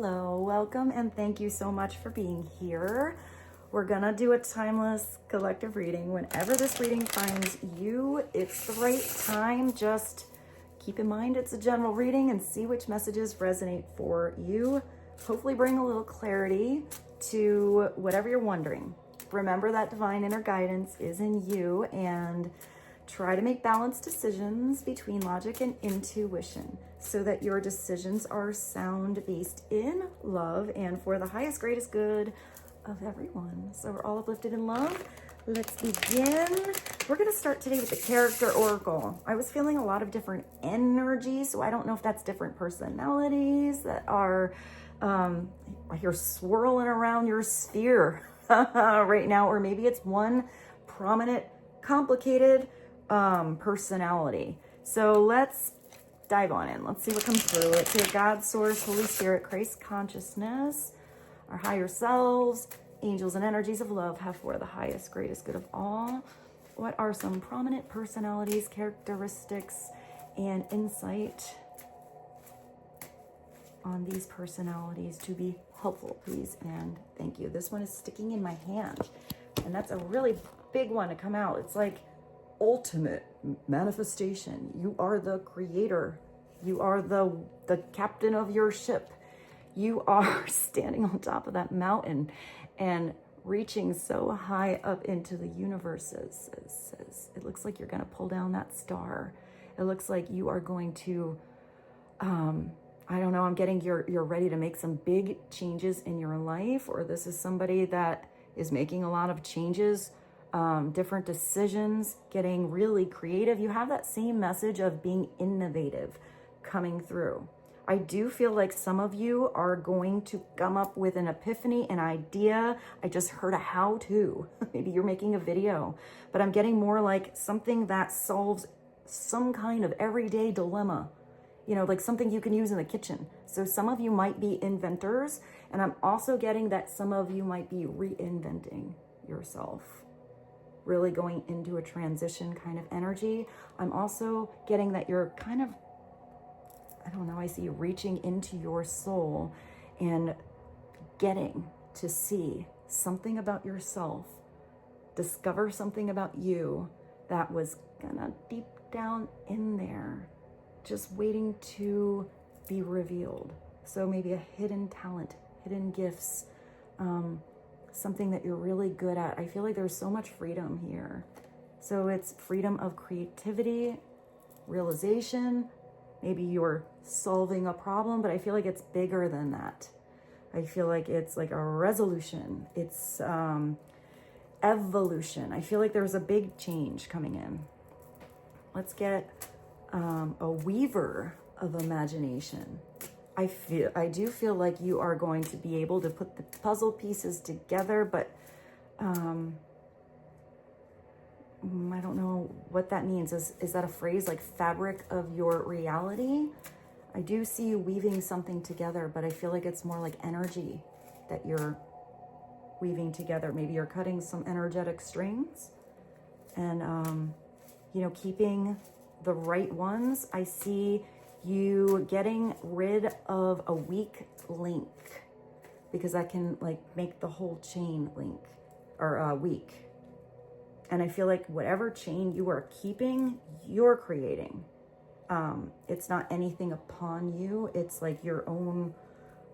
Hello, welcome, and thank you so much for being here. We're gonna do a timeless collective reading. Whenever this reading finds you, it's the right time. Just keep in mind it's a general reading and see which messages resonate for you. Hopefully bring a little clarity to whatever you're wondering. Remember that divine inner guidance is in you, and try to make balanced decisions between logic and intuition so that your decisions are sound, based in love, and for the highest, greatest good of everyone. So we're all uplifted in love. Let's begin. We're going to start today with the character oracle. I was feeling a lot of different energies, so I don't know if that's different personalities that are, I hear swirling around your sphere right now, or maybe it's one prominent, complicated personality. So let's dive on in. Let's see what comes through. Let's say God, Source, Holy Spirit, Christ consciousness, our higher selves, angels and energies of love have for the highest, greatest good of all. What are some prominent personalities, characteristics, and insight on these personalities to be helpful, please? And thank you. This one is sticking in my hand, and that's a really big one to come out. It's like ultimate manifestation. You are the creator. You are the captain of your ship. You are standing on top of that mountain and reaching so high up into the universe. It looks like you're going to pull down that star. It looks like you are going to, I don't know, I'm getting you're ready to make some big changes in your life, or this is somebody that is making a lot of changes, different decisions, getting really creative. You have that same message of being innovative coming through. I do feel like some of you are going to come up with an epiphany, an idea. I just heard a how-to. Maybe you're making a video, but I'm getting more like something that solves some kind of everyday dilemma, you know, like something you can use in the kitchen. So some of you might be inventors, and I'm also getting that some of you might be reinventing yourself, really going into a transition kind of energy. I'm also getting that you're kind of, I don't know, I see you reaching into your soul and getting to see something about yourself, discover something about you that was gonna deep down in there, just waiting to be revealed. So maybe a hidden talent, hidden gifts, something that you're really good at. I feel like there's so much freedom here. So it's freedom of creativity, realization. Maybe you're solving a problem, but I feel like it's bigger than that. I feel like it's like a resolution. It's evolution. I feel like there's a big change coming in. Let's get a weaver of imagination. I do feel like you are going to be able to put the puzzle pieces together, but I don't know what that means. Is that a phrase like fabric of your reality? I do see you weaving something together, but I feel like it's more like energy that you're weaving together. Maybe you're cutting some energetic strings and, you know, keeping the right ones. I see you getting rid of a weak link, because that can like make the whole chain link or weak. And I feel like whatever chain you are keeping, you're creating. It's not anything upon you. It's like your own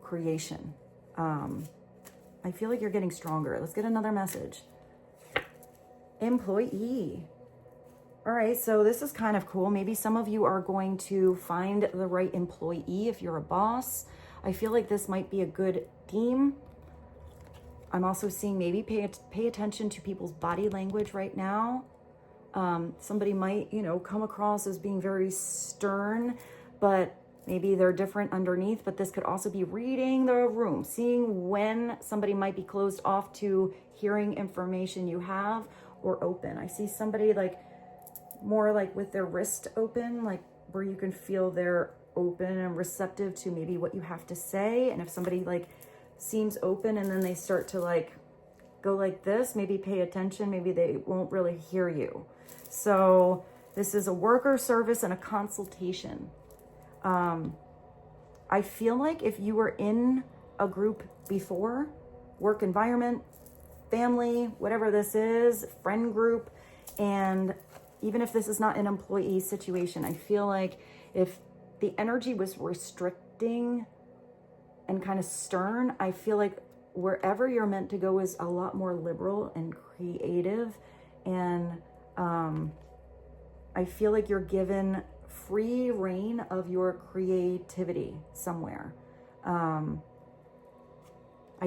creation. I feel like you're getting stronger. Let's get another message. Employee. All right, so this is kind of cool. Maybe some of you are going to find the right employee if you're a boss. I feel like this might be a good theme. I'm also seeing maybe pay attention to people's body language right now. Somebody might, you know, come across as being very stern, but maybe they're different underneath. But this could also be reading the room, seeing when somebody might be closed off to hearing information you have, or open. I see somebody like more like with their wrist open, like where you can feel they're open and receptive to maybe what you have to say. And if somebody like seems open and then they start to like go like this, maybe pay attention, maybe they won't really hear you. So this is a worker service and a consultation. I feel like if you were in a group before, work environment, family, whatever this is, friend group. And even if this is not an employee situation, I feel like if the energy was restricting and kind of stern, I feel like wherever you're meant to go is a lot more liberal and creative. And I feel like you're given free reign of your creativity somewhere. I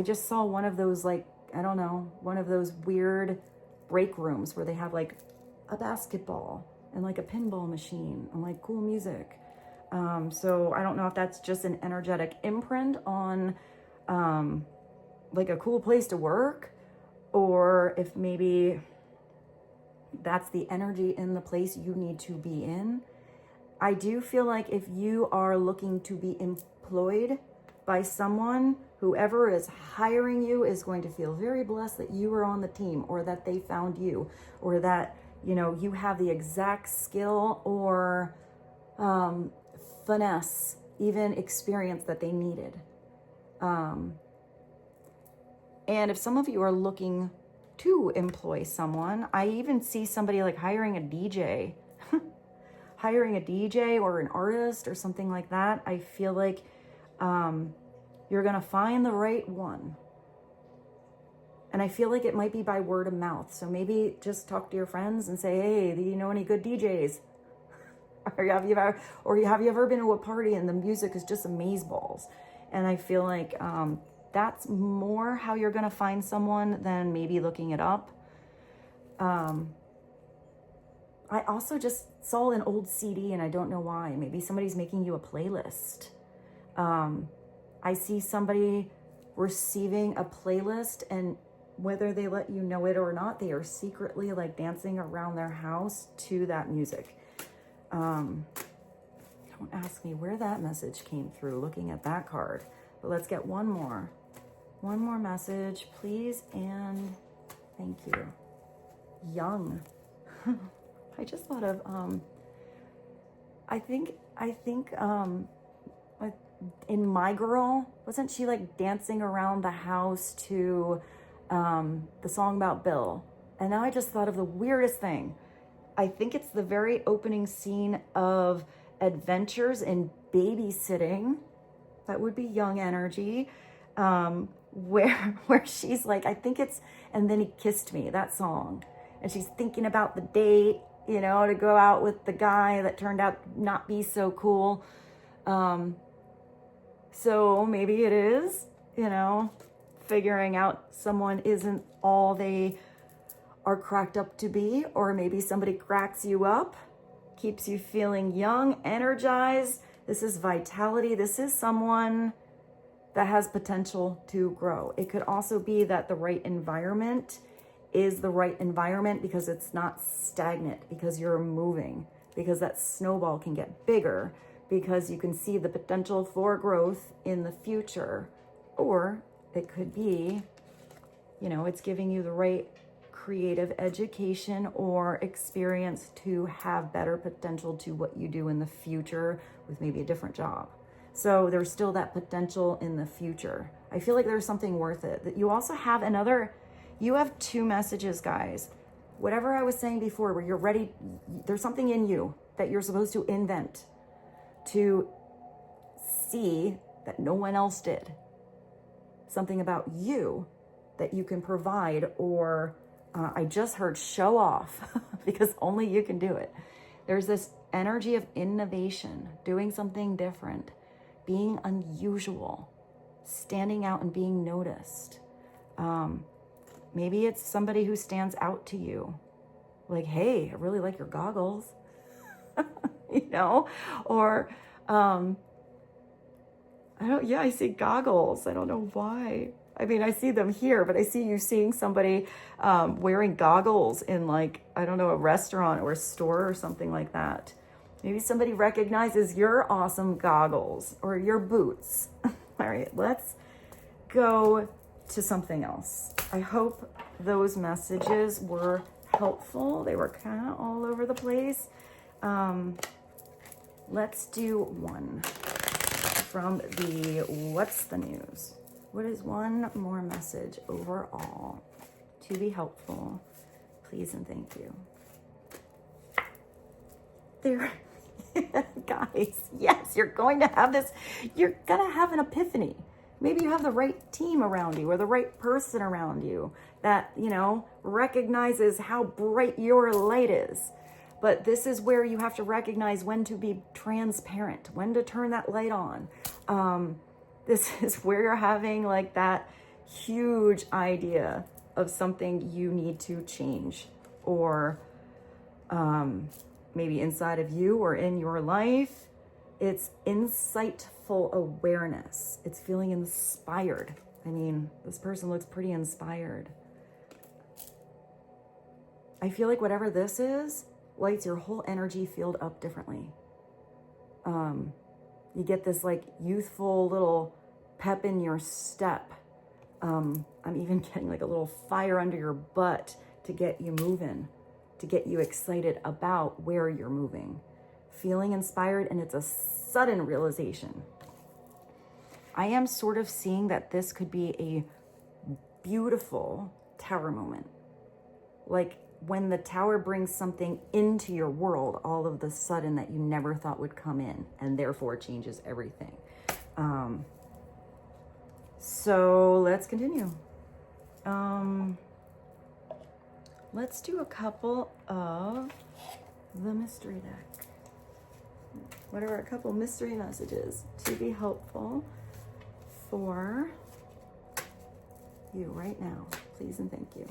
just saw one of those, like, I don't know, one of those weird break rooms where they have like a basketball and like a pinball machine and like cool music. So I don't know if that's just an energetic imprint on like a cool place to work, or if maybe that's the energy in the place you need to be in. I do feel like if you are looking to be employed by someone, whoever is hiring you is going to feel very blessed that you are on the team, or that they found you, or that, you know, you have the exact skill or finesse, even experience that they needed. And if some of you are looking to employ someone, I even see somebody like hiring a DJ, hiring a DJ or an artist or something like that. I feel like you're going to find the right one. And I feel like it might be by word of mouth. So maybe just talk to your friends and say, hey, do you know any good DJs? Or have you ever been to a party and the music is just amazeballs? And I feel like that's more how you're going to find someone than maybe looking it up. I also just saw an old CD and I don't know why. Maybe somebody's making you a playlist. I see somebody receiving a playlist, and whether they let you know it or not, they are secretly like dancing around their house to that music. Don't ask me where that message came through looking at that card, but let's get one more message, please. And thank you. Young. I just thought of, I think in My Girl, wasn't she like dancing around the house to the song about Bill? And now I just thought of the weirdest thing. I think it's the very opening scene of Adventures in Babysitting. That would be Young energy. Where she's like, I think it's, and then he kissed me, that song. And she's thinking about the date, you know, to go out with the guy that turned out not be so cool. So maybe it is, you know, figuring out someone isn't all they are cracked up to be, or maybe somebody cracks you up, keeps you feeling young, energized. This is vitality. This is someone that has potential to grow. It could also be that the right environment is the right environment because it's not stagnant, because you're moving, because that snowball can get bigger, because you can see the potential for growth in the future. Or it could be, you know, it's giving you the right creative education or experience to have better potential to what you do in the future with maybe a different job. So there's still that potential in the future. I feel like there's something worth it. That you also have you have two messages, guys. Whatever I was saying before, where you're ready, there's something in you that you're supposed to invent, to see that no one else did. Something about you that you can provide, or I just heard show off because only you can do it. There's this energy of innovation, doing something different, being unusual, standing out and being noticed. Maybe it's somebody who stands out to you. Like, hey, I really like your goggles, you know? Or, I see goggles. I don't know why. I mean, I see them here, but I see you seeing somebody wearing goggles in, like, I don't know, a restaurant or a store or something like that. Maybe somebody recognizes your awesome goggles or your boots. All right, let's go to something else. I hope those messages were helpful. They were kind of all over the place. Let's do one from the What's the News? What is one more message overall to be helpful? Please and thank you. There, guys, yes, you're going to have this, you're going to have an epiphany. Maybe you have the right team around you or the right person around you that, you know, recognizes how bright your light is. But this is where you have to recognize when to be transparent, when to turn that light on. This is where you're having like that huge idea of something you need to change, or maybe inside of you or in your life. It's insightful awareness. It's feeling inspired. I mean, this person looks pretty inspired. I feel like whatever this is lights your whole energy field up differently. You get this like youthful little pep in your step. I'm even getting like a little fire under your butt to get you moving, to get you excited about where you're moving. Feeling inspired, and it's a sudden realization. I am sort of seeing that this could be a beautiful tower moment. Like when the tower brings something into your world all of the sudden that you never thought would come in, and therefore changes everything. So let's continue. Let's do a couple of the mystery deck. What are a couple mystery messages to be helpful for you right now? Please and thank you.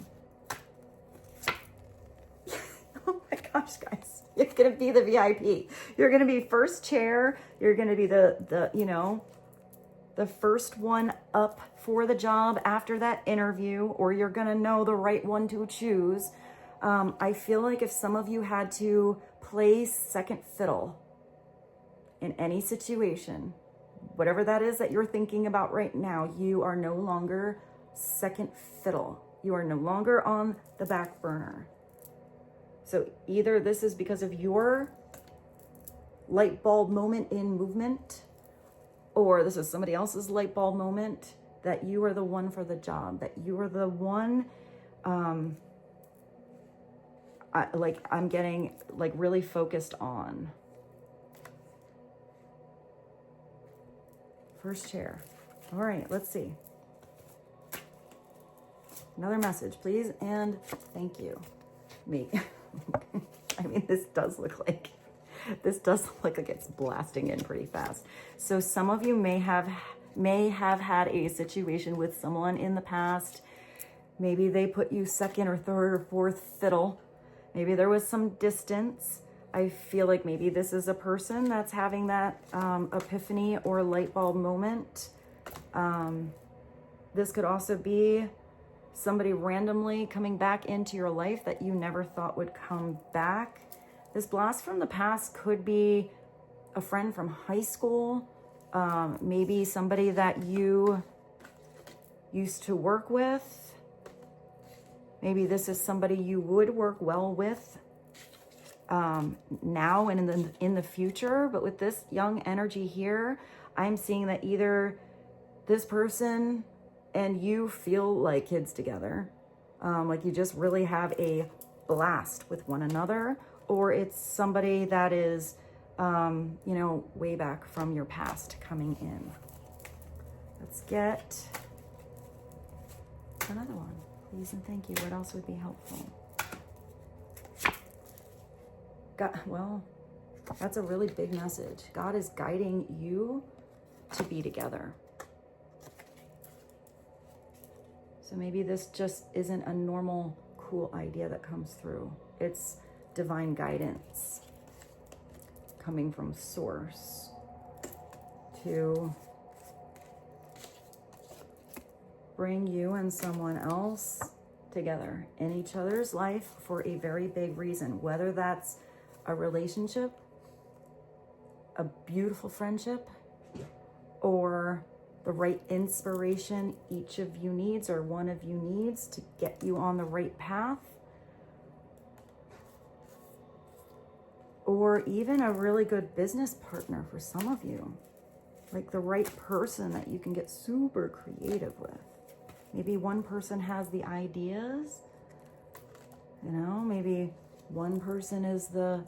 Oh my gosh, guys. You're going to be the VIP. You're going to be first chair. You're going to be the you know, the first one up for the job after that interview, or you're going to know the right one to choose. I feel like if some of you had to play second fiddle in any situation, whatever that is that you're thinking about right now, you are no longer second fiddle. You are no longer on the back burner. So either this is because of your light bulb moment in movement, or this is somebody else's light bulb moment, that you are the one for the job, that you are the one, I'm getting like really focused on. First chair. All right, let's see. Another message, please, and thank you. Me. I mean, this does look like it's blasting in pretty fast. So some of you may have had a situation with someone in the past. Maybe they put you second or third or fourth fiddle. Maybe there was some distance. I feel like maybe this is a person that's having that epiphany or light bulb moment. This could also be somebody randomly coming back into your life that you never thought would come back. This blast from the past could be a friend from high school, maybe somebody that you used to work with. Maybe this is somebody you would work well with now and in the future. But with this young energy here, I'm seeing that either this person and you feel like kids together, like you just really have a blast with one another, or it's somebody that is, you know, way back from your past coming in. Let's get another one, please and thank you. What else would be helpful? God, well, that's a really big message. God is guiding you to be together. So maybe this just isn't a normal, cool idea that comes through. It's divine guidance coming from source to bring you and someone else together in each other's life for a very big reason, whether that's a relationship, a beautiful friendship, or the right inspiration each of you needs or one of you needs to get you on the right path, or even a really good business partner for some of you. like the right person that you can get super creative with. Maybe one person has the ideas, you know, maybe one person is the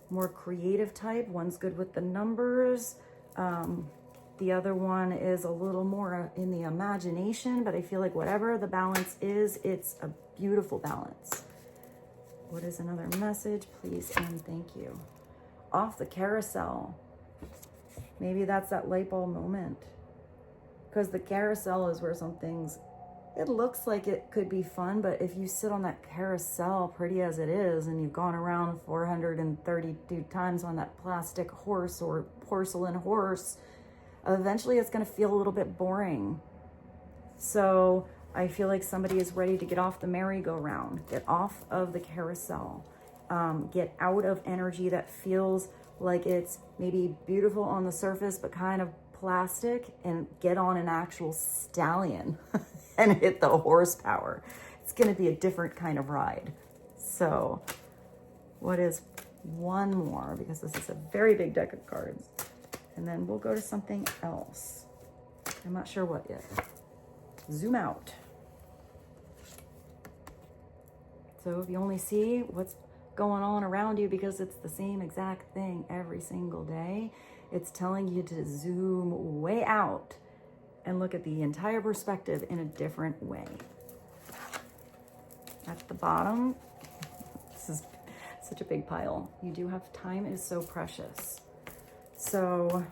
more creative type, one's good with the numbers, the other one is a little more in the imagination, but I feel like whatever the balance is, it's a beautiful balance. What is another message? Please and thank you. Off the carousel. Maybe that's that light bulb moment. Because the carousel is where some things, it looks like it could be fun, but if you sit on that carousel, pretty as it is, and you've gone around 432 times on that plastic horse or porcelain horse, eventually it's going to feel a little bit boring. So I feel like somebody is ready to get off the merry-go-round, get off of the carousel, get out of energy that feels like it's maybe beautiful on the surface, but kind of plastic, and get on an actual stallion and hit the horsepower. It's going to be a different kind of ride. So what is one more? Because this is a very big deck of cards. And then we'll go to something else. I'm not sure what yet. Zoom out. So if you only see what's going on around you because it's the same exact thing every single day, it's telling you to zoom way out and look at the entire perspective in a different way. At the bottom, this is such a big pile. You do have, time is so precious. So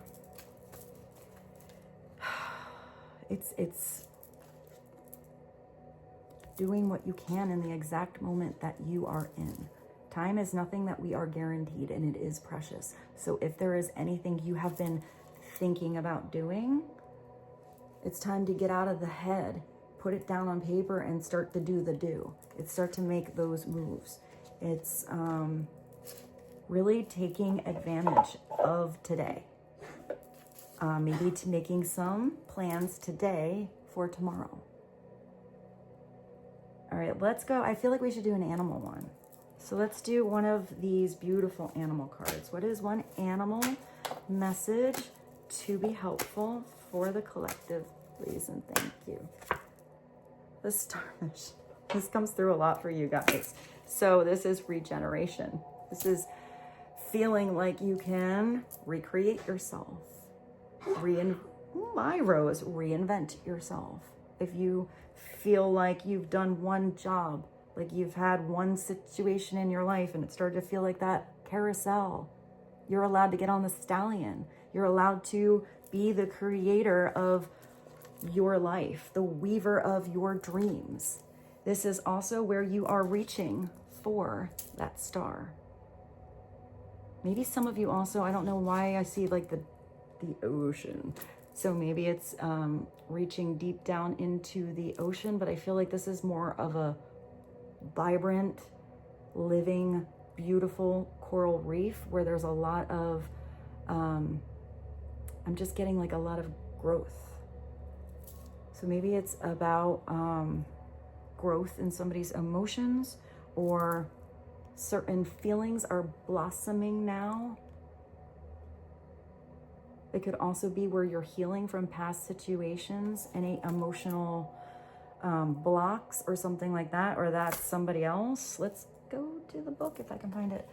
it's doing what you can in the exact moment that you are in. Time is nothing that we are guaranteed, and it is precious. So if there is anything you have been thinking about doing, it's time to get out of the head, put it down on paper, and start to do the do. It's start to make those moves. It's really taking advantage of today. Maybe to making some plans today for tomorrow. All right, let's go. I feel like we should do an animal one. So let's do one of these beautiful animal cards. What is one animal message to be helpful for the collective, please and thank you? The starfish. This comes through a lot for you guys. So this is regeneration. This is feeling like you can recreate yourself. My rose, reinvent yourself. If you feel like you've done one job, like you've had one situation in your life and it started to feel like that carousel, you're allowed to get on the stallion. You're allowed to be the creator of your life, the weaver of your dreams. This is also where you are reaching for that star. Maybe some of you also, I don't know why I see like the ocean. So maybe it's reaching deep down into the ocean, but I feel like this is more of a vibrant, living, beautiful coral reef where there's a lot of, I'm just getting like a lot of growth. So maybe it's about growth in somebody's emotions, or certain feelings are blossoming now. It could also be where you're healing from past situations, any emotional blocks or something like that, or that's somebody else. Let's go to the book if I can find it.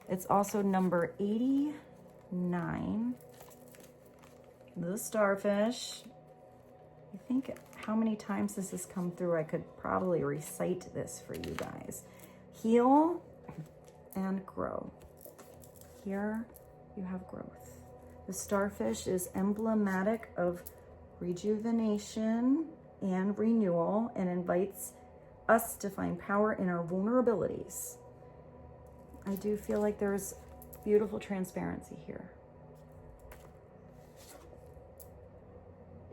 It's also number 89, the starfish. I think how many times this has come through, I could probably recite this for you guys. Heal and grow. Here you have growth. The starfish is emblematic of rejuvenation and renewal, and invites us to find power in our vulnerabilities. I do feel like there's beautiful transparency here.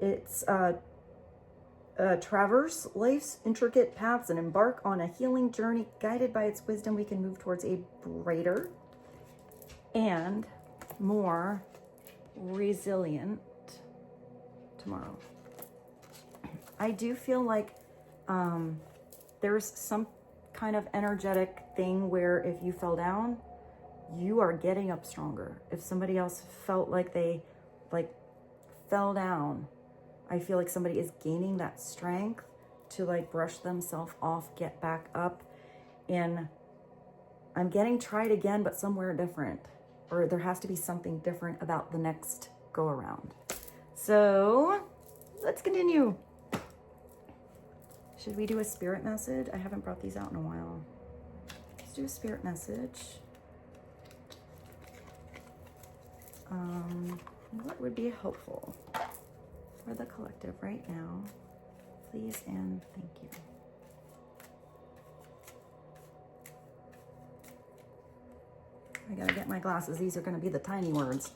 It's traverse life's intricate paths and embark on a healing journey. Guided by its wisdom, we can move towards a brighter and more resilient tomorrow. I do feel like there's some kind of energetic thing where if you fell down, you are getting up stronger. If somebody else felt like they fell down. I feel like somebody is gaining that strength to like brush themselves off, get back up. And I'm getting tried again, but somewhere different. Or there has to be something different about the next go around. So let's continue. Should we do a spirit message? I haven't brought these out in a while. Let's do a spirit message. What would be helpful for the collective right now? Please and thank you. I gotta get my glasses. These are gonna be the tiny words.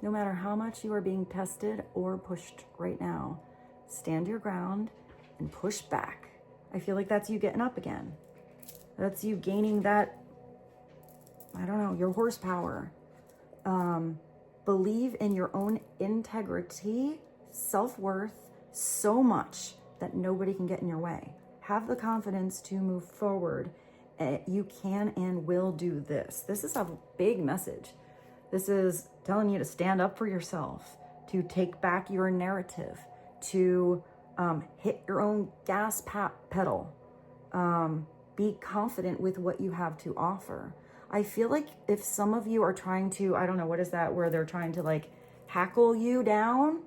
No matter how much you are being tested or pushed right now, stand your ground and push back. I feel like that's you getting up again. That's you gaining that, I don't know, your horsepower. Believe in your own integrity, self-worth so much that nobody can get in your way. Have the confidence to move forward. You can and will do this. This is a big message. This is telling you to stand up for yourself, to take back your narrative, to hit your own gas pedal. Be confident with what you have to offer. I feel like if some of you are trying to, I don't know, what is that, where they're trying to like hackle you down?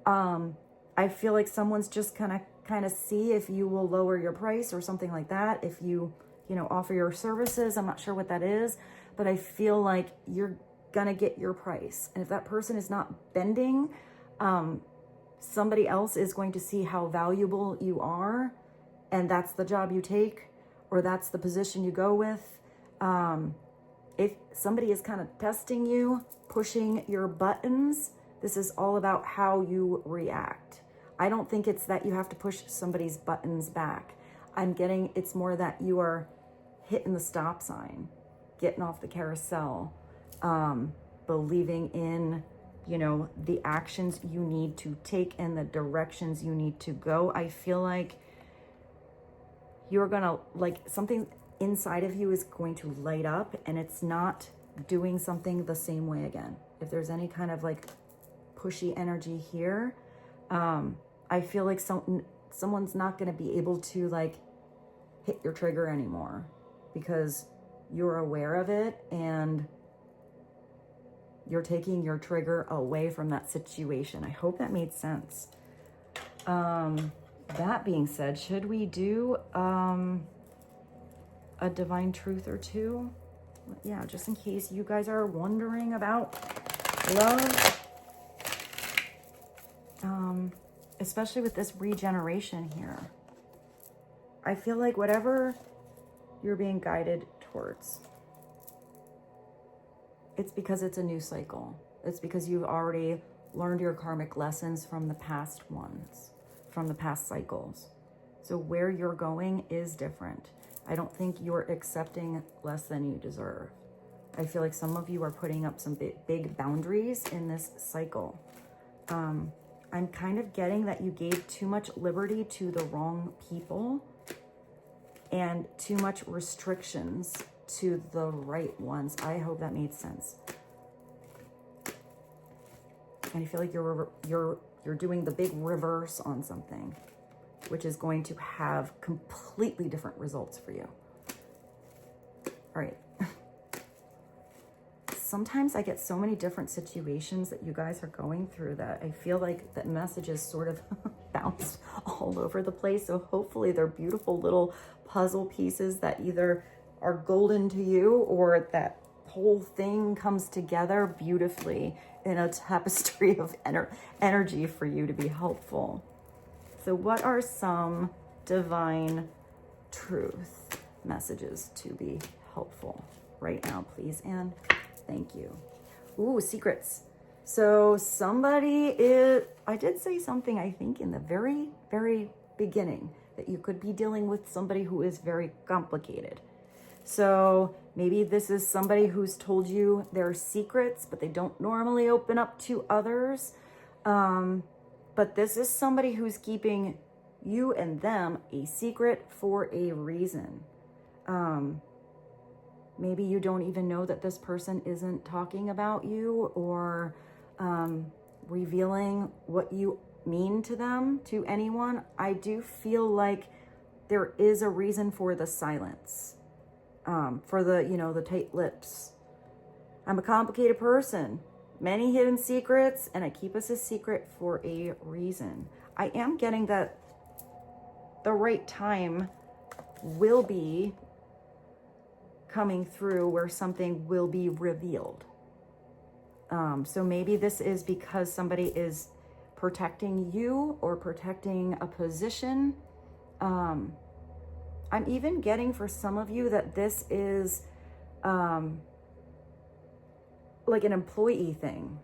I feel like someone's just kind of see if you will lower your price or something like that. If you offer your services, I'm not sure what that is, but I feel like you're gonna get your price. And if that person is not bending, somebody else is going to see how valuable you are, and that's the job you take, or that's the position you go with. If somebody is kind of testing you, pushing your buttons, this is all about how you react. I don't think it's that you have to push somebody's buttons back. I'm getting, it's more that you are hitting the stop sign, getting off the carousel, believing in, the actions you need to take and the directions you need to go. I feel like you're gonna, like, something inside of you is going to light up, and it's not doing something the same way again. If there's any kind of like pushy energy here, I feel like someone's not going to be able to like hit your trigger anymore because you're aware of it and you're taking your trigger away from that situation. I hope that made sense. That being said, should we do a divine truth or two? Yeah, just in case you guys are wondering about love. Especially with this regeneration here. I feel like whatever you're being guided towards, it's because it's a new cycle. It's because you've already learned your karmic lessons from the past ones, from the past cycles. So where you're going is different. I don't think you're accepting less than you deserve. I feel like some of you are putting up some big boundaries in this cycle. I'm kind of getting that you gave too much liberty to the wrong people and too much restrictions to the right ones. I hope that made sense. And I feel like you're doing the big reverse on something, which is going to have completely different results for you. All right. Sometimes I get so many different situations that you guys are going through that I feel like that messages sort of bounce all over the place. So hopefully they're beautiful little puzzle pieces that either are golden to you or that whole thing comes together beautifully in a tapestry of energy for you to be helpful. So what are some divine truth messages to be helpful right now, please? And thank you. Ooh, secrets. So I did say something, I think, in the very, very beginning that you could be dealing with somebody who is very complicated. So maybe this is somebody who's told you their secrets, but they don't normally open up to others. But this is somebody who's keeping you and them a secret for a reason. maybe you don't even know that this person isn't talking about you or revealing what you mean to them, to anyone. I do feel like there is a reason for the silence, for the, you know, the tight lips. I'm a complicated person, many hidden secrets, and I keep us a secret for a reason. I am getting that the right time will be coming through where something will be revealed. So maybe this is because somebody is protecting you or protecting a position. I'm even getting for some of you that this is like an employee thing.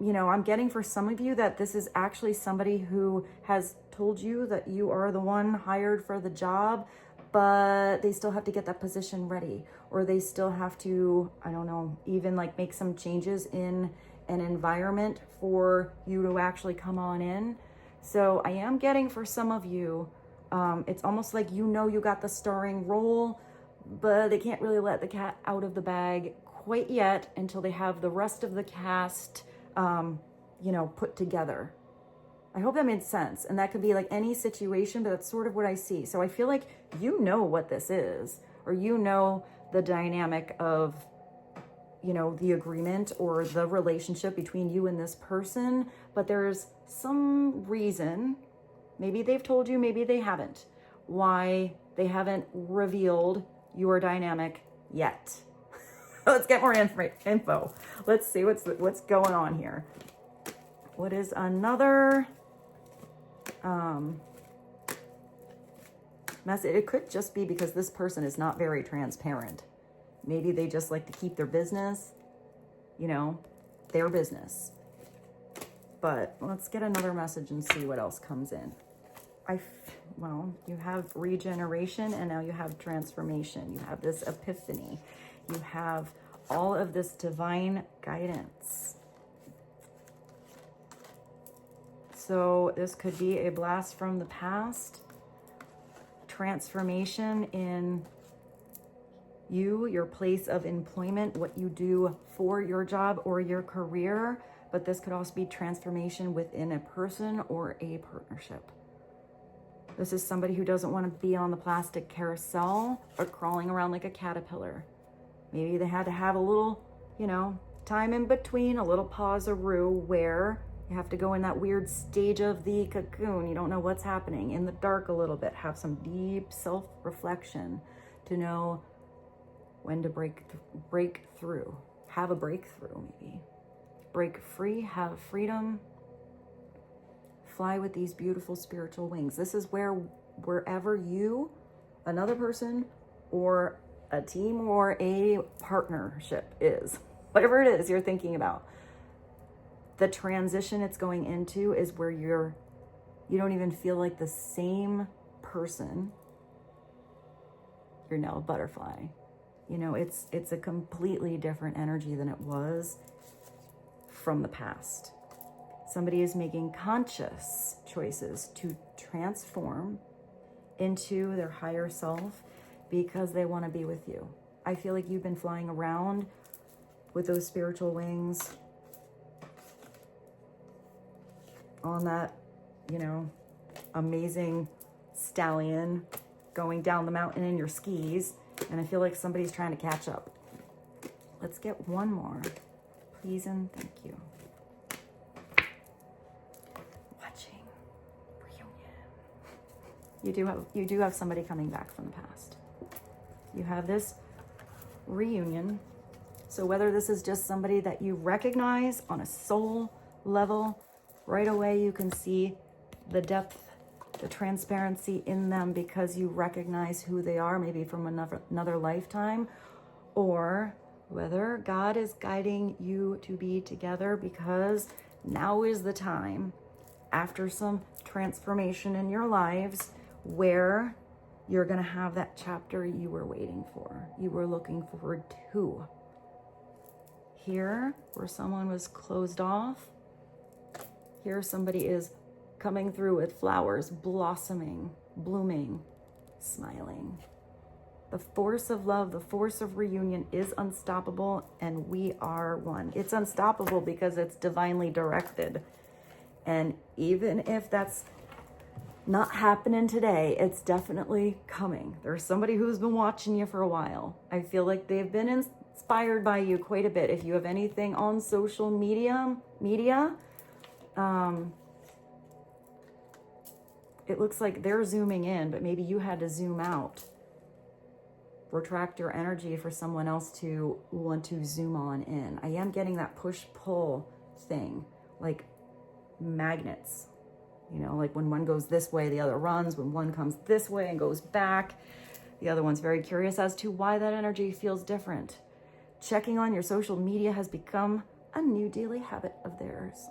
You know, I'm getting for some of you that this is actually somebody who has told you that you are the one hired for the job, but they still have to get that position ready, or they still have to, I don't know, even like make some changes in an environment for you to actually come on in. So I am getting for some of you, it's almost like, you know, you got the starring role, but they can't really let the cat out of the bag quite yet until they have the rest of the cast, you know, put together. I hope that made sense. And that could be like any situation, but that's sort of what I see. So I feel like you know what this is, or you know the dynamic of, you know, the agreement or the relationship between you and this person, but there's some reason, maybe they've told you, maybe they haven't, why they haven't revealed your dynamic yet. Let's get more info. Let's see what's going on here. What is another message? It could just be because this person is not very transparent. Maybe they just like to keep their business, you know, their business. But let's get another message and see what else comes in. Well, you have regeneration, and now you have transformation. You have this epiphany. You have all of this divine guidance. So this could be a blast from the past, transformation in you, your place of employment, what you do for your job or your career. But this could also be transformation within a person or a partnership. This is somebody who doesn't want to be on the plastic carousel or crawling around like a caterpillar. Maybe they had to have a little, you know, time in between, a little pause-a-roo where you have to go in that weird stage of the cocoon. You don't know what's happening, in the dark a little bit. Have some deep self-reflection to know when to break through. Have a breakthrough, maybe. Break free, have freedom. Fly with these beautiful spiritual wings. This is where, wherever you, another person, or a team or a partnership is, whatever it is you're thinking about, the transition it's going into is where you don't even feel like the same person. You're now a butterfly. You know, it's a completely different energy than it was from the past. Somebody is making conscious choices to transform into their higher self because they want to be with you. I feel like you've been flying around with those spiritual wings on that, you know, amazing stallion going down the mountain in your skis. And I feel like somebody's trying to catch up. Let's get one more. Please and thank you. Watching reunion. You do have somebody coming back from the past. You have this reunion. So whether this is just somebody that you recognize on a soul level, right away you can see the depth, the transparency in them because you recognize who they are, maybe from another lifetime, or whether God is guiding you to be together because now is the time, after some transformation in your lives, where you're going to have that chapter you were waiting for, you were looking forward to. Here, where someone was closed off, here somebody is coming through with flowers, blossoming, blooming, smiling. The force of love, the force of reunion is unstoppable, and we are one. It's unstoppable because it's divinely directed. And even if that's not happening today, it's definitely coming. There's somebody who's been watching you for a while. I feel like they've been inspired by you quite a bit. If you have anything on social media, it looks like they're zooming in, but maybe you had to zoom out. Retract your energy for someone else to want to zoom on in. I am getting that push-pull thing, like magnets. You know, like when one goes this way, the other runs. When one comes this way and goes back, the other one's very curious as to why that energy feels different. Checking on your social media has become a new daily habit of theirs.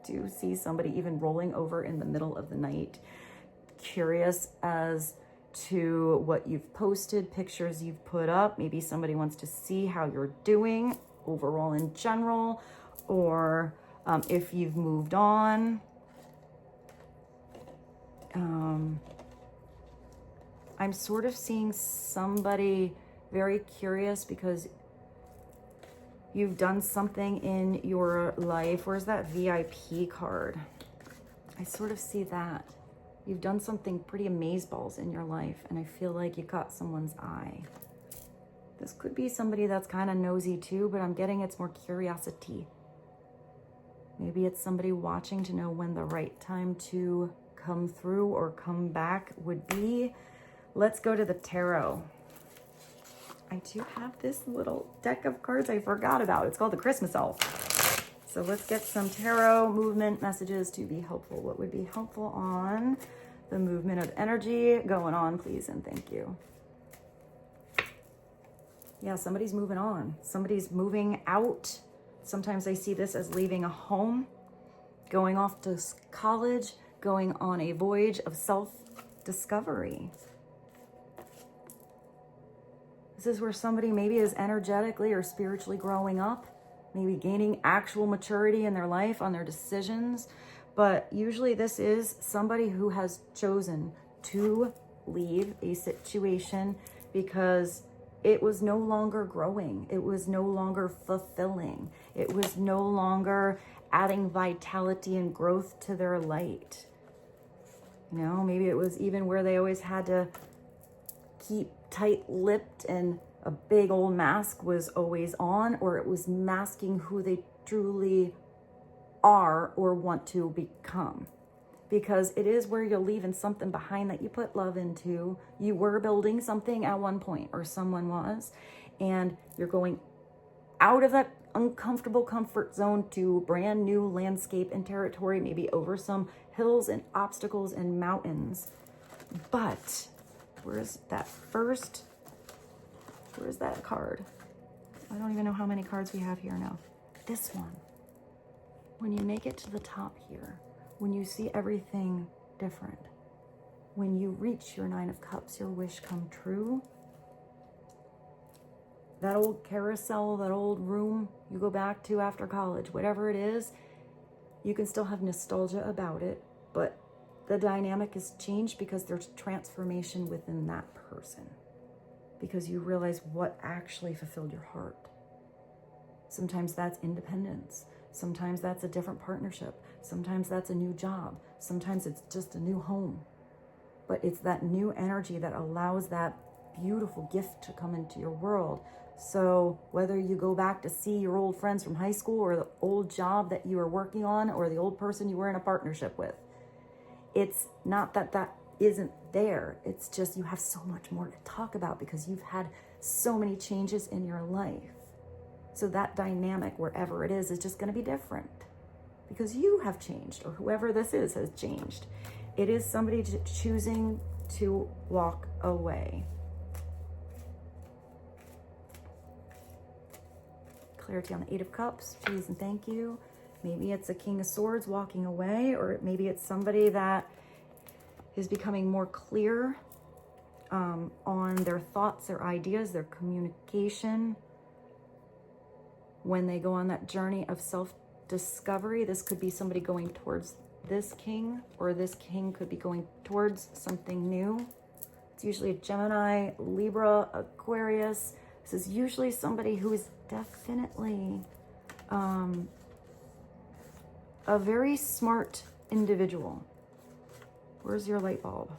To see somebody even rolling over in the middle of the night, curious as to what you've posted, pictures you've put up. Maybe somebody wants to see how you're doing overall in general, or if you've moved on. I'm sort of seeing somebody very curious because you've done something in your life. Where's that VIP card? I sort of see that. You've done something pretty amazeballs in your life, and I feel like you caught someone's eye. This could be somebody that's kind of nosy too, but I'm getting it's more curiosity. Maybe it's somebody watching to know when the right time to come through or come back would be. Let's go to the tarot. I do have this little deck of cards I forgot about. It's called the Christmas Elf. So let's get some tarot movement messages to be helpful. What would be helpful on the movement of energy going on, please, and thank you. Yeah, somebody's moving on. Somebody's moving out. Sometimes I see this as leaving a home, going off to college, going on a voyage of self-discovery. This is where somebody maybe is energetically or spiritually growing up, maybe gaining actual maturity in their life on their decisions. But usually this is somebody who has chosen to leave a situation because it was no longer growing. It was no longer fulfilling. It was no longer adding vitality and growth to their light. You know, maybe it was even where they always had to keep tight-lipped and a big old mask was always on, or it was masking who they truly are or want to become. Because it is where you're leaving something behind that you put love into. You were building something at one point, or someone was, and you're going out of that uncomfortable comfort zone to brand new landscape and territory, maybe over some hills and obstacles and mountains. But where's that card? I don't even know how many cards we have here now. This one. When you make it to the top here, when you see everything different, when you reach your 9 of Cups, your wish come true, that old carousel, that old room you go back to after college, whatever it is, you can still have nostalgia about it, but the dynamic has changed because there's transformation within that person, because you realize what actually fulfilled your heart. Sometimes that's independence. Sometimes that's a different partnership. Sometimes that's a new job. Sometimes it's just a new home. But it's that new energy that allows that beautiful gift to come into your world. So whether you go back to see your old friends from high school, or the old job that you were working on, or the old person you were in a partnership with, it's not that that isn't there. It's just you have so much more to talk about because you've had so many changes in your life. So that dynamic, wherever it is just going to be different because you have changed, or whoever this is has changed. It is somebody choosing to walk away. Clarity on the 8 of Cups, please and thank you. Maybe it's a King of Swords walking away, or maybe it's somebody that is becoming more clear on their thoughts, their ideas, their communication. When they go on that journey of self-discovery, this could be somebody going towards this king, or this king could be going towards something new. It's usually a Gemini, Libra, Aquarius. This is usually somebody who is definitely a very smart individual. Where's your light bulb?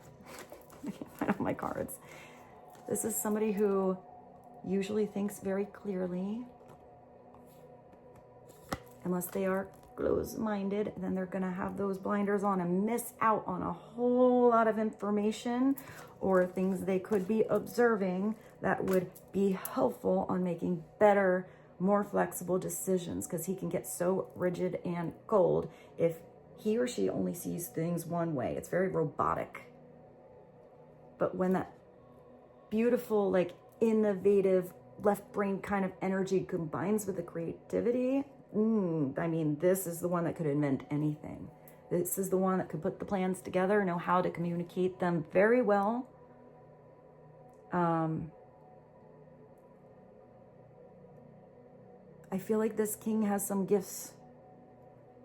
I can't find all my cards. This is somebody who usually thinks very clearly. Unless they are closed-minded, then they're gonna have those blinders on and miss out on a whole lot of information or things they could be observing that would be helpful on making better, more flexible decisions, because he can get so rigid and cold if he or she only sees things one way. It's very robotic. But when that beautiful, like innovative left brain kind of energy combines with the creativity, I mean, this is the one that could invent anything. This is the one that could put the plans together, know how to communicate them very well. I feel like this king has some gifts,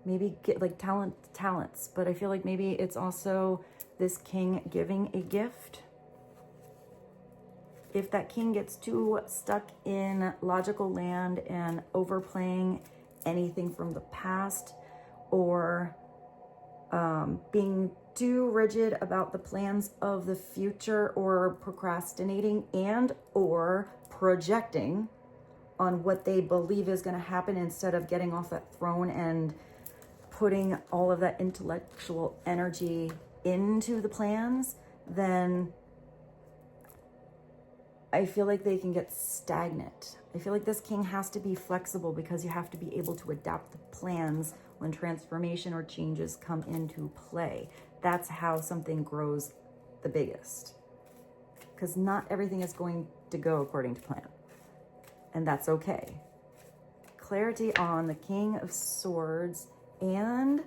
maybe get like talents, but I feel like maybe it's also this king giving a gift. If that king gets too stuck in logical land and overplaying anything from the past, or being too rigid about the plans of the future, or procrastinating and or projecting on what they believe is going to happen instead of getting off that throne and putting all of that intellectual energy into the plans, then I feel like they can get stagnant. I feel like this king has to be flexible, because you have to be able to adapt the plans when transformation or changes come into play. That's how something grows the biggest, because not everything is going to go according to plan, and that's okay. Clarity on the King of Swords and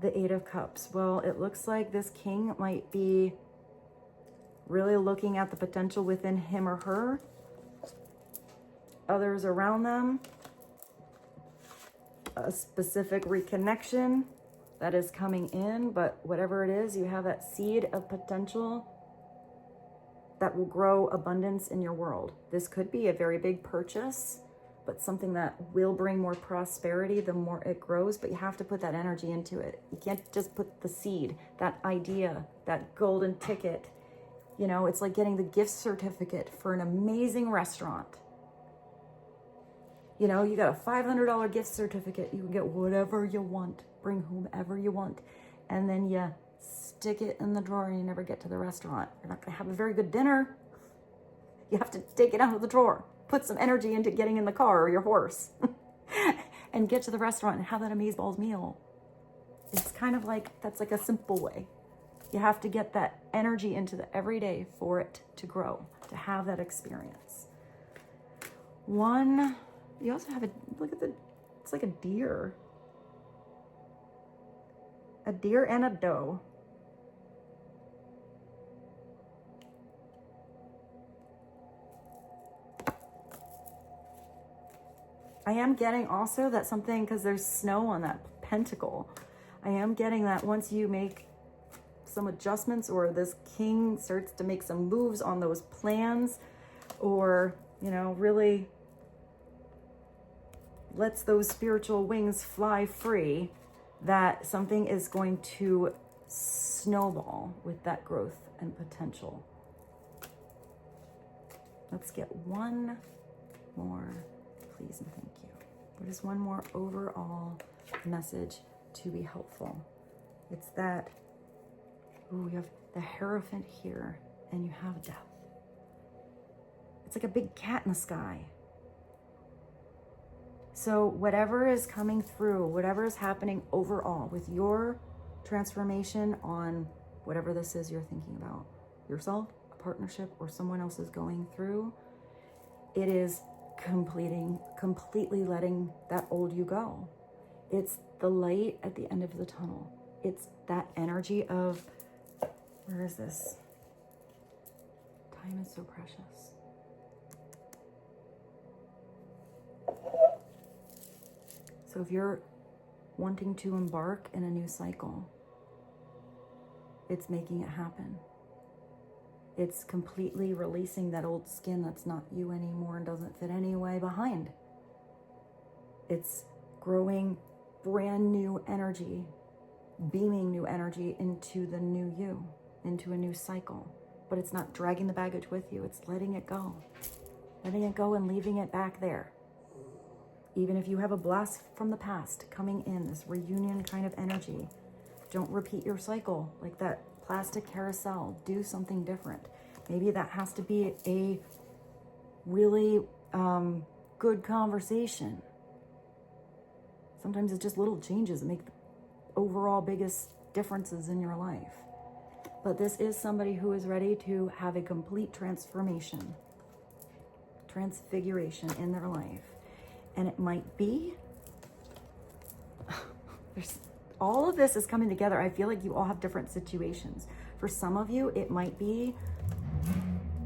the Eight of Cups. Well, it looks like this king might be really looking at the potential within him or her, others around them, a specific reconnection that is coming in. But whatever it is, you have that seed of potential that will grow abundance in your world. This could be a very big purchase, but something that will bring more prosperity the more it grows. But you have to put that energy into it. You can't just put the seed, that idea, that golden ticket. You know, it's like getting the gift certificate for an amazing restaurant. You know, you got a $500 gift certificate. You can get whatever you want, bring whomever you want, and then you stick it in the drawer and you never get to the restaurant. You're not going to have a very good dinner. You have to take it out of the drawer, put some energy into getting in the car or your horse and get to the restaurant and have that amazeballs meal. It's kind of like, that's like a simple way. You have to get that energy into the everyday for it to grow, to have that experience. One, you also have a, look at the, it's like a deer. A deer and a doe. I am getting also that something, because there's snow on that pentacle, I am getting that once you make some adjustments, or this king starts to make some moves on those plans, or, you know, really lets those spiritual wings fly free, that something is going to snowball with that growth and potential. Let's get one more, please and thank you. What is one more overall message to be helpful? It's that, ooh, you have the Hierophant here, and you have death. It's like a big cat in the sky. So whatever is coming through, whatever is happening overall with your transformation on whatever this is you're thinking about, yourself, a partnership, or someone else is going through, it is completely letting that old you go. It's the light at the end of the tunnel. It's that energy of, where is this? Time is so precious. So if you're wanting to embark in a new cycle, it's making it happen. It's completely releasing that old skin that's not you anymore and doesn't fit anyway behind. It's growing brand new energy, beaming new energy into the new you, into a new cycle. But it's not dragging the baggage with you. It's letting it go. Letting it go and leaving it back there. Even if you have a blast from the past coming in, this reunion kind of energy, don't repeat your cycle like that plastic carousel. Do something different. Maybe that has to be a really good conversation. Sometimes it's just little changes that make the overall biggest differences in your life. But this is somebody who is ready to have a complete transformation, transfiguration in their life. And it might be, all of this is coming together. I feel like you all have different situations. For some of you, it might be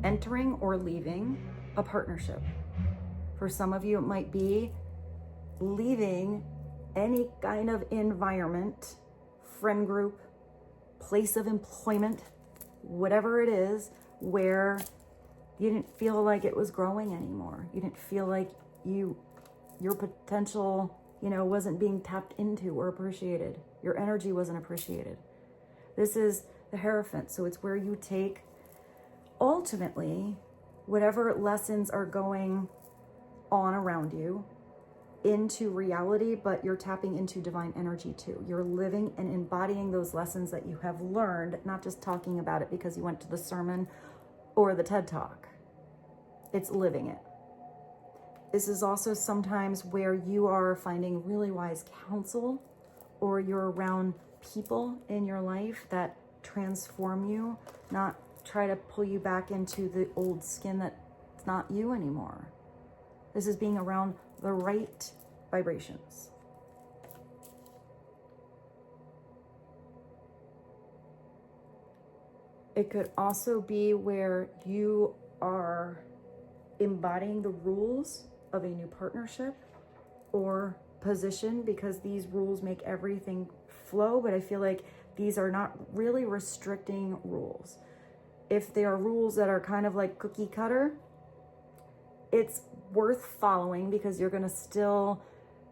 entering or leaving a partnership. For some of you, it might be leaving any kind of environment, friend group, place of employment, whatever it is, where you didn't feel like it was growing anymore. You didn't feel like your potential, wasn't being tapped into or appreciated. Your energy wasn't appreciated. This is the Hierophant. So it's where you take, ultimately, whatever lessons are going on around you into reality, but you're tapping into divine energy too. You're living and embodying those lessons that you have learned, not just talking about it because you went to the sermon or the TED Talk. It's living it. This is also sometimes where you are finding really wise counsel, or you're around people in your life that transform you, not try to pull you back into the old skin that's not you anymore. This is being around the right vibrations. It could also be where you are embodying the rules of a new partnership or position, because these rules make everything flow, but I feel like these are not really restricting rules. If they are rules that are kind of like cookie cutter, it's worth following because you're going to still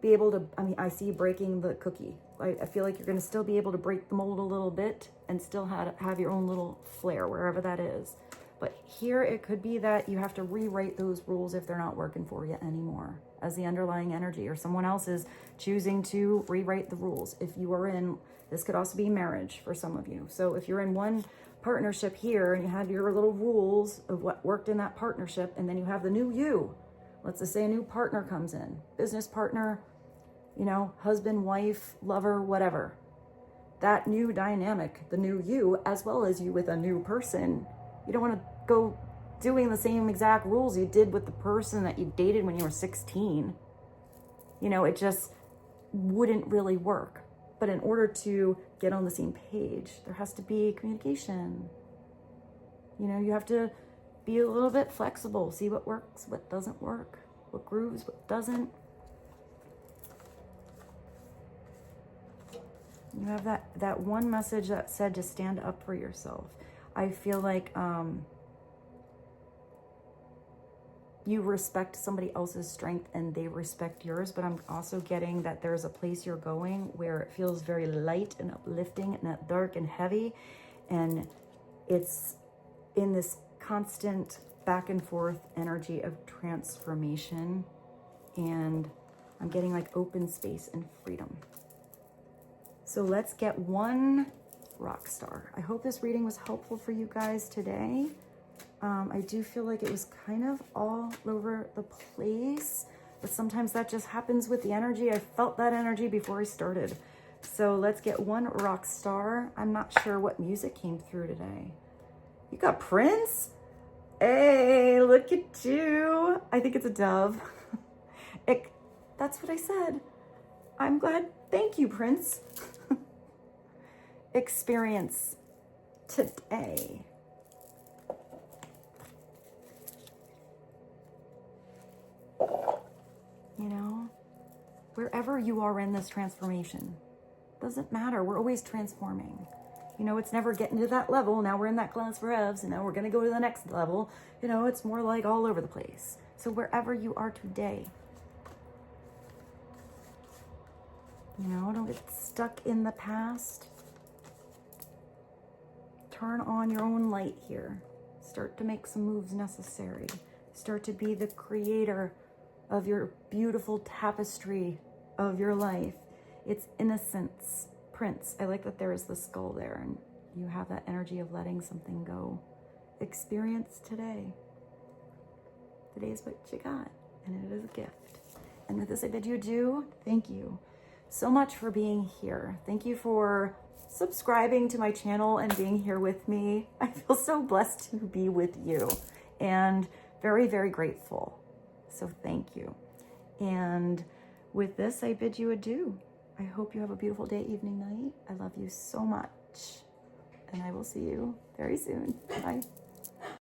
be able to, I see you breaking the cookie. I feel like you're going to still be able to break the mold a little bit and still have your own little flair, wherever that is. But here it could be that you have to rewrite those rules if they're not working for you anymore as the underlying energy, or someone else is choosing to rewrite the rules. If you are in, this could also be marriage for some of you. So if you're in one partnership here and you had your little rules of what worked in that partnership, and then you have the new you, let's just say a new partner comes in, business partner, husband, wife, lover, whatever. That new dynamic, the new you, as well as you with a new person, you don't want to go doing the same exact rules you did with the person that you dated when you were 16. It just wouldn't really work. But in order to get on the same page, there has to be communication. You have to be a little bit flexible, see what works, what doesn't work, what grooves, what doesn't. You have that one message that said to stand up for yourself. I feel like you respect somebody else's strength and they respect yours, but I'm also getting that there's a place you're going where it feels very light and uplifting and not dark and heavy, and it's in this constant back and forth energy of transformation, and I'm getting like open space and freedom. So let's get one rock star. I hope this reading was helpful for you guys today. I do feel like it was kind of all over the place, but sometimes that just happens with the energy. I felt that energy before I started. So let's get one rock star. I'm not sure what music came through today. You got Prince? Hey, look at you. I think it's a dove. That's what I said. I'm glad. Thank you, Prince. Experience today. Wherever you are in this transformation, doesn't matter. We're always transforming. You know, it's never getting to that level. Now we're in that class for Fs, and now we're going to go to the next level. You know, it's more like all over the place. So wherever you are today, you know, don't get stuck in the past. Turn on your own light here. Start to make some moves necessary. Start to be the creator of your beautiful tapestry of your life. It's innocence. Prince. I like that there is the skull there and you have that energy of letting something go. Experience today. Today is what you got, and it is a gift. And with this, I bid you adieu. Thank you so much for being here. Thank you for subscribing to my channel and being here with me. I feel so blessed to be with you and very, very grateful. So thank you. And with this, I bid you adieu. I hope you have a beautiful day, evening, night. I love you so much. And I will see you very soon. Bye.